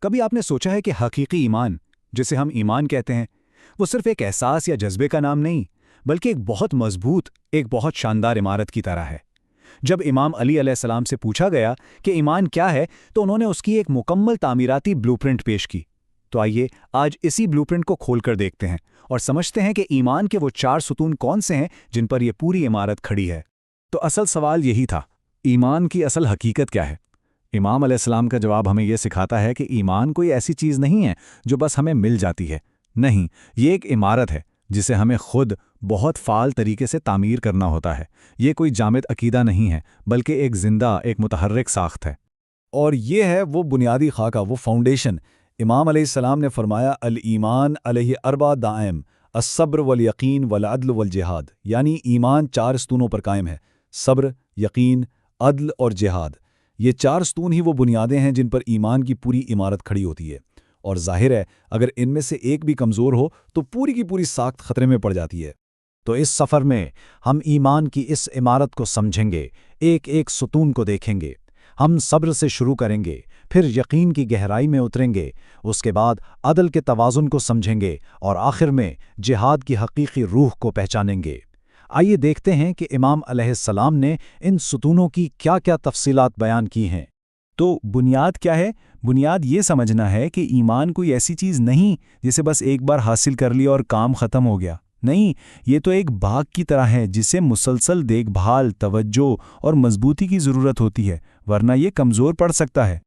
کبھی آپ نے سوچا ہے کہ حقیقی ایمان، جسے ہم ایمان کہتے ہیں، وہ صرف ایک احساس یا جذبے کا نام نہیں، بلکہ ایک بہت مضبوط، ایک بہت شاندار عمارت کی طرح ہے۔ جب امام علی علیہ السلام سے پوچھا گیا کہ ایمان کیا ہے تو انہوں نے اس کی ایک مکمل تعمیراتی بلو پرنٹ پیش کی۔ تو آئیے آج اسی بلو پرنٹ کو کھول کر دیکھتے ہیں اور سمجھتے ہیں کہ ایمان کے وہ 4 ستون کون سے ہیں جن پر یہ پوری عمارت کھڑی ہے۔ تو اصل سوال یہی تھا، ایمان کی اصل حقیقت کیا ہے؟ امام علیہ السلام کا جواب ہمیں یہ سکھاتا ہے کہ ایمان کوئی ایسی چیز نہیں ہے جو بس ہمیں مل جاتی ہے۔ نہیں، یہ ایک عمارت ہے جسے ہمیں خود بہت فعال طریقے سے تعمیر کرنا ہوتا ہے۔ یہ کوئی جامد عقیدہ نہیں ہے، بلکہ ایک زندہ، ایک متحرک ساخت ہے۔ اور یہ ہے وہ بنیادی خاکہ، وہ فاؤنڈیشن۔ امام علیہ السلام نے فرمایا الایمان علیہ اربع دائم، الصبر والیقین والعدل والجہاد، یعنی ایمان 4 ستونوں پر قائم ہے: صبر، یقین، عدل اور جہاد۔ یہ 4 ستون ہی وہ بنیادیں ہیں جن پر ایمان کی پوری عمارت کھڑی ہوتی ہے، اور ظاہر ہے اگر ان میں سے ایک بھی کمزور ہو تو پوری کی پوری ساخت خطرے میں پڑ جاتی ہے۔ تو اس سفر میں ہم ایمان کی اس عمارت کو سمجھیں گے، ایک ایک ستون کو دیکھیں گے۔ ہم صبر سے شروع کریں گے، پھر یقین کی گہرائی میں اتریں گے، اس کے بعد عدل کے توازن کو سمجھیں گے، اور آخر میں جہاد کی حقیقی روح کو پہچانیں گے۔ آئیے دیکھتے ہیں کہ امام علیہ السلام نے ان ستونوں کی کیا کیا تفصیلات بیان کی ہیں۔ تو بنیاد کیا ہے؟ بنیاد یہ سمجھنا ہے کہ ایمان کوئی ایسی چیز نہیں جسے بس ایک بار حاصل کر لیا اور کام ختم ہو گیا۔ نہیں، یہ تو ایک باغ کی طرح ہے جسے مسلسل دیکھ بھال، توجہ اور مضبوطی کی ضرورت ہوتی ہے، ورنہ یہ کمزور پڑ سکتا ہے۔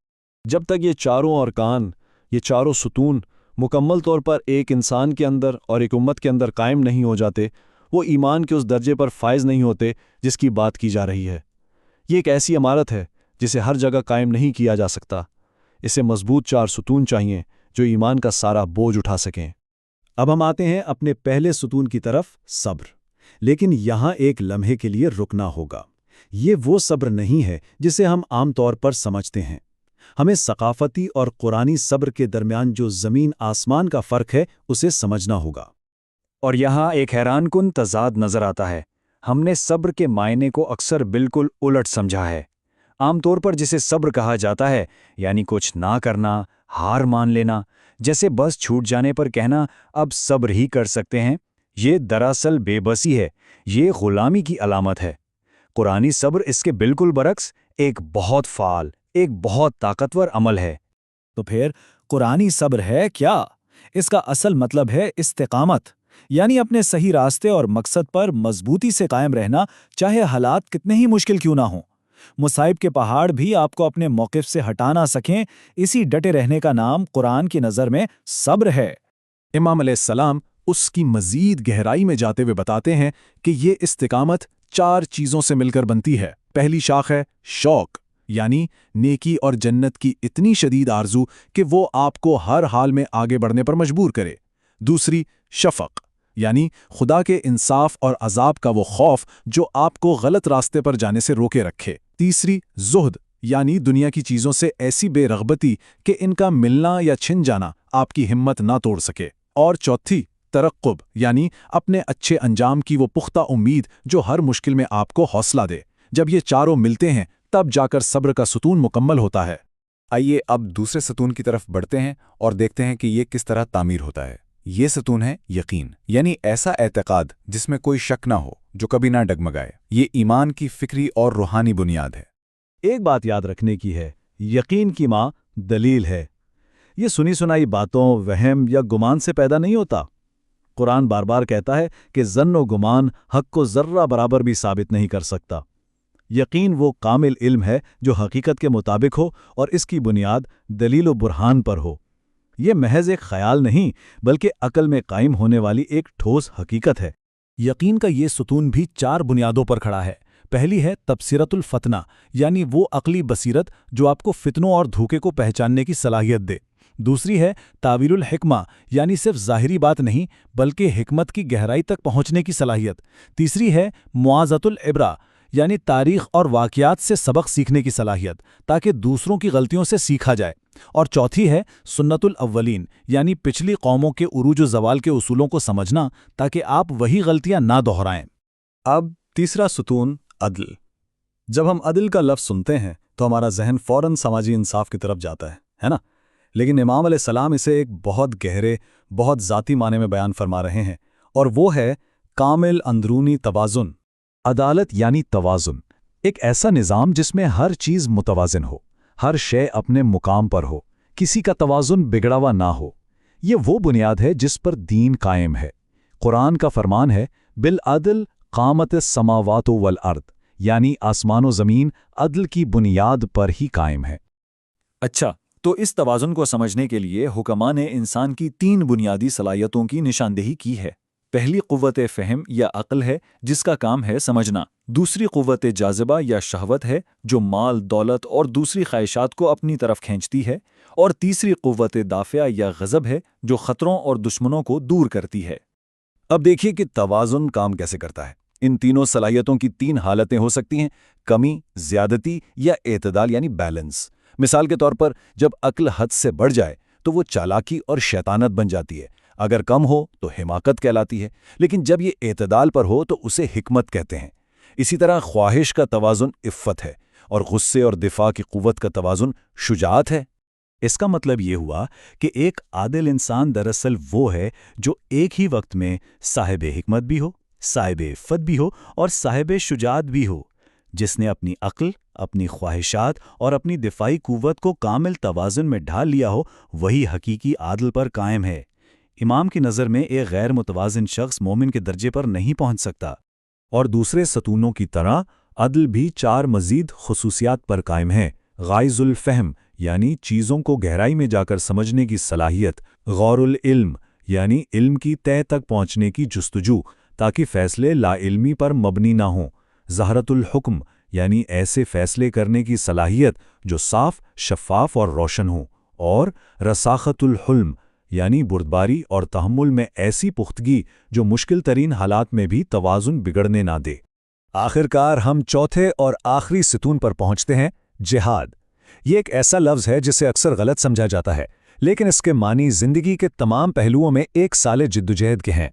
جب تک یہ چاروں ارکان، یہ چاروں ستون مکمل طور پر ایک انسان کے اندر اور ایک امت کے اندر قائم نہیں ہو جاتے، وہ ایمان کے اس درجے پر فائز نہیں ہوتے جس کی بات کی جا رہی ہے۔ یہ ایک ایسی عمارت ہے جسے ہر جگہ قائم نہیں کیا جا سکتا۔ اسے مضبوط 4 ستون چاہیے جو ایمان کا سارا بوجھ اٹھا سکیں۔ اب ہم آتے ہیں اپنے پہلے ستون کی طرف، صبر۔ لیکن یہاں ایک لمحے کے لیے رکنا ہوگا۔ یہ وہ صبر نہیں ہے جسے ہم عام طور پر سمجھتے ہیں۔ ہمیں ثقافتی اور قرآنی صبر کے درمیان جو زمین آسمان کا فرق ہے اسے سمجھنا ہوگا۔ اور یہاں ایک حیران کن تضاد نظر آتا ہے۔ ہم نے صبر کے معنی کو اکثر بالکل الٹ سمجھا ہے۔ عام طور پر جسے صبر کہا جاتا ہے، یعنی کچھ نہ کرنا، ہار مان لینا، جیسے بس چھوٹ جانے پر کہنا اب صبر ہی کر سکتے ہیں، یہ دراصل بے بسی ہے، یہ غلامی کی علامت ہے۔ قرآنی صبر اس کے بالکل برعکس ایک بہت فعال، ایک بہت طاقتور عمل ہے۔ تو پھر قرآنی صبر ہے کیا؟ اس کا اصل مطلب ہے استقامت، یعنی اپنے صحیح راستے اور مقصد پر مضبوطی سے قائم رہنا، چاہے حالات کتنے ہی مشکل کیوں نہ ہوں۔ مصائب کے پہاڑ بھی آپ کو اپنے موقف سے ہٹا نہ سکیں، اسی ڈٹے رہنے کا نام قرآن کی نظر میں صبر ہے۔ امام علیہ السلام اس کی مزید گہرائی میں جاتے ہوئے بتاتے ہیں کہ یہ استقامت 4 چیزوں سے مل کر بنتی ہے۔ پہلی شاخ ہے شوق، یعنی نیکی اور جنت کی اتنی شدید آرزو کہ وہ آپ کو ہر حال میں آگے بڑھنے پر مجبور کرے۔ دوسری شفق، یعنی خدا کے انصاف اور عذاب کا وہ خوف جو آپ کو غلط راستے پر جانے سے روکے رکھے۔ تیسری زہد، یعنی دنیا کی چیزوں سے ایسی بے رغبتی کہ ان کا ملنا یا چھن جانا آپ کی ہمت نہ توڑ سکے۔ اور چوتھی ترقب، یعنی اپنے اچھے انجام کی وہ پختہ امید جو ہر مشکل میں آپ کو حوصلہ دے۔ جب یہ چاروں ملتے ہیں تب جا کر صبر کا ستون مکمل ہوتا ہے۔ آئیے اب دوسرے ستون کی طرف بڑھتے ہیں اور دیکھتے ہیں کہ یہ کس طرح تعمیر ہوتا ہے۔ یہ ستون ہے یقین، یعنی ایسا اعتقاد جس میں کوئی شک نہ ہو، جو کبھی نہ ڈگمگائے۔ یہ ایمان کی فکری اور روحانی بنیاد ہے۔ ایک بات یاد رکھنے کی ہے، یقین کی ماں دلیل ہے۔ یہ سنی سنائی باتوں، وہم یا گمان سے پیدا نہیں ہوتا۔ قرآن بار بار کہتا ہے کہ ظن و گمان حق کو ذرہ برابر بھی ثابت نہیں کر سکتا۔ یقین وہ کامل علم ہے جو حقیقت کے مطابق ہو اور اس کی بنیاد دلیل و برہان پر ہو۔ یہ محض ایک خیال نہیں بلکہ عقل میں قائم ہونے والی ایک ٹھوس حقیقت ہے۔ یقین کا یہ ستون بھی 4 بنیادوں پر کھڑا ہے۔ پہلی ہے تبصرۃ الفتنہ، یعنی وہ عقلی بصیرت جو آپ کو فتنوں اور دھوکے کو پہچاننے کی صلاحیت دے۔ دوسری ہے تعویل الحکمہ، یعنی صرف ظاہری بات نہیں بلکہ حکمت کی گہرائی تک پہنچنے کی صلاحیت۔ تیسری ہے مواعظۃ العبرہ، یعنی تاریخ اور واقعات سے سبق سیکھنے کی صلاحیت تاکہ دوسروں کی غلطیوں سے سیکھا جائے۔ اور چوتھی ہے سنت الاولین، یعنی پچھلی قوموں کے عروج و زوال کے اصولوں کو سمجھنا تاکہ آپ وہی غلطیاں نہ دہرائیں۔ اب تیسرا ستون عدل۔ جب ہم عدل کا لفظ سنتے ہیں تو ہمارا ذہن فوراً سماجی انصاف کی طرف جاتا ہے نا؟ لیکن امام علیہ السلام اسے ایک بہت گہرے، بہت ذاتی معنی میں بیان فرما رہے ہیں، اور وہ ہے کامل اندرونی توازن۔ عدالت یعنی توازن، ایک ایسا نظام جس میں ہر چیز متوازن ہو، ہر شے اپنے مقام پر ہو، کسی کا توازن بگڑا ہوا نہ ہو۔ یہ وہ بنیاد ہے جس پر دین قائم ہے۔ قرآن کا فرمان ہے بالعدل قامت السماوات والارض، یعنی آسمان و زمین عدل کی بنیاد پر ہی قائم ہے۔ اچھا، تو اس توازن کو سمجھنے کے لیے حکماء نے انسان کی 3 بنیادی صلاحیتوں کی نشاندہی کی ہے۔ پہلی قوت فہم یا عقل ہے، جس کا کام ہے سمجھنا۔ دوسری قوت جاذبہ یا شہوت ہے، جو مال، دولت اور دوسری خواہشات کو اپنی طرف کھینچتی ہے۔ اور تیسری قوت دافعہ یا غضب ہے، جو خطروں اور دشمنوں کو دور کرتی ہے۔ اب دیکھیے کہ توازن کام کیسے کرتا ہے۔ ان تینوں صلاحیتوں کی 3 حالتیں ہو سکتی ہیں: کمی، زیادتی یا اعتدال یعنی بیلنس۔ مثال کے طور پر جب عقل حد سے بڑھ جائے تو وہ چالاکی اور شیطانت بن جاتی ہے، اگر کم ہو تو حماقت کہلاتی ہے، لیکن جب یہ اعتدال پر ہو تو اسے حکمت کہتے ہیں۔ اسی طرح خواہش کا توازن عفت ہے، اور غصے اور دفاع کی قوت کا توازن شجاعت ہے۔ اس کا مطلب یہ ہوا کہ ایک عادل انسان دراصل وہ ہے جو ایک ہی وقت میں صاحب حکمت بھی ہو، صاحب عفت بھی ہو اور صاحب شجاعت بھی ہو۔ جس نے اپنی عقل، اپنی خواہشات اور اپنی دفاعی قوت کو کامل توازن میں ڈھال لیا ہو، وہی حقیقی عادل پر قائم ہے۔ امام کی نظر میں ایک غیر متوازن شخص مومن کے درجے پر نہیں پہنچ سکتا۔ اور دوسرے ستونوں کی طرح عدل بھی 4 مزید خصوصیات پر قائم ہے: غائز الفہم یعنی چیزوں کو گہرائی میں جا کر سمجھنے کی صلاحیت، غور العلم یعنی علم کی تہہ تک پہنچنے کی جستجو تاکہ فیصلے لا علمی پر مبنی نہ ہوں، ظہرت الحکم یعنی ایسے فیصلے کرنے کی صلاحیت جو صاف، شفاف اور روشن ہوں، اور رساخت الحلم یعنی بردباری اور تحمل میں ایسی پختگی جو مشکل ترین حالات میں بھی توازن بگڑنے نہ دے۔ آخر کار ہم چوتھے اور آخری ستون پر پہنچتے ہیں، جہاد۔ یہ ایک ایسا لفظ ہے جسے اکثر غلط سمجھا جاتا ہے، لیکن اس کے معنی زندگی کے تمام پہلوؤں میں ایک سال جدوجہد کے ہیں۔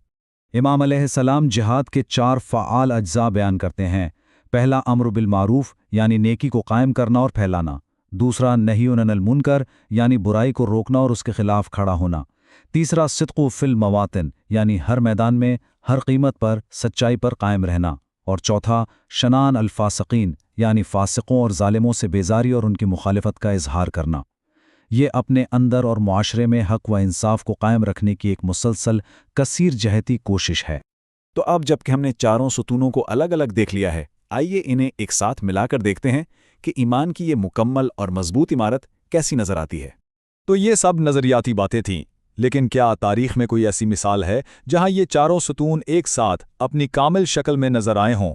امام علیہ السلام جہاد کے 4 فعال اجزاء بیان کرتے ہیں۔ پہلا امر بالمعروف یعنی نیکی کو قائم کرنا اور پھیلانا۔ دوسرا نہی عن المنکر یعنی برائی کو روکنا اور اس کے خلاف کھڑا ہونا۔ تیسرا صدق فی المواطن یعنی ہر میدان میں ہر قیمت پر سچائی پر قائم رہنا۔ اور چوتھا شنان الفاسقین یعنی فاسقوں اور ظالموں سے بیزاری اور ان کی مخالفت کا اظہار کرنا۔ یہ اپنے اندر اور معاشرے میں حق و انصاف کو قائم رکھنے کی ایک مسلسل کثیر جہتی کوشش ہے۔ تو اب جب کہ ہم نے چاروں ستونوں کو الگ الگ دیکھ لیا ہے، آئیے انہیں ایک ساتھ ملا کر دیکھتے ہیں کہ ایمان کی یہ مکمل اور مضبوط عمارت کیسی نظر آتی ہے۔ تو یہ سب نظریاتی باتیں تھیں، لیکن کیا تاریخ میں کوئی ایسی مثال ہے جہاں یہ چاروں ستون ایک ساتھ اپنی کامل شکل میں نظر آئے ہوں؟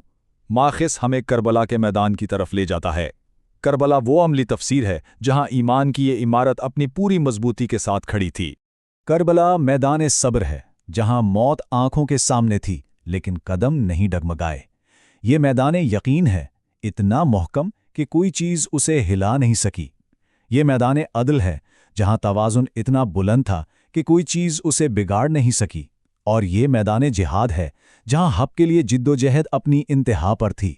ماخذ ہمیں کربلا کے میدان کی طرف لے جاتا ہے۔ کربلا وہ عملی تفسیر ہے جہاں ایمان کی یہ عمارت اپنی پوری مضبوطی کے ساتھ کھڑی تھی۔ کربلا میدان صبر ہے، جہاں موت آنکھوں کے سامنے تھی لیکن قدم نہیں ڈگمگائے۔ یہ میدان یقین ہے، اتنا محکم کہ کوئی چیز اسے ہلا نہیں سکی۔ یہ میدان عدل ہے، جہاں توازن اتنا بلند تھا کہ کوئی چیز اسے بگاڑ نہیں سکی۔ اور یہ میدان جہاد ہے، جہاں حق کے لیے جد و جہد اپنی انتہا پر تھی۔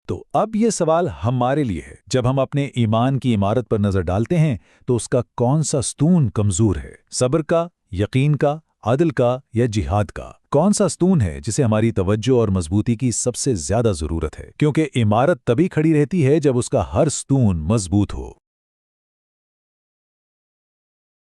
تو اب یہ سوال ہمارے لیے ہے، جب ہم اپنے ایمان کی عمارت پر نظر ڈالتے ہیں تو اس کا کون سا ستون کمزور ہے؟ صبر کا، یقین کا، عدل کا یا جہاد کا؟ کون سا ستون ہے جسے ہماری توجہ اور مضبوطی کی سب سے زیادہ ضرورت ہے؟ کیونکہ عمارت تبھی کھڑی رہتی ہے جب اس کا ہر ستون مضبوط ہو۔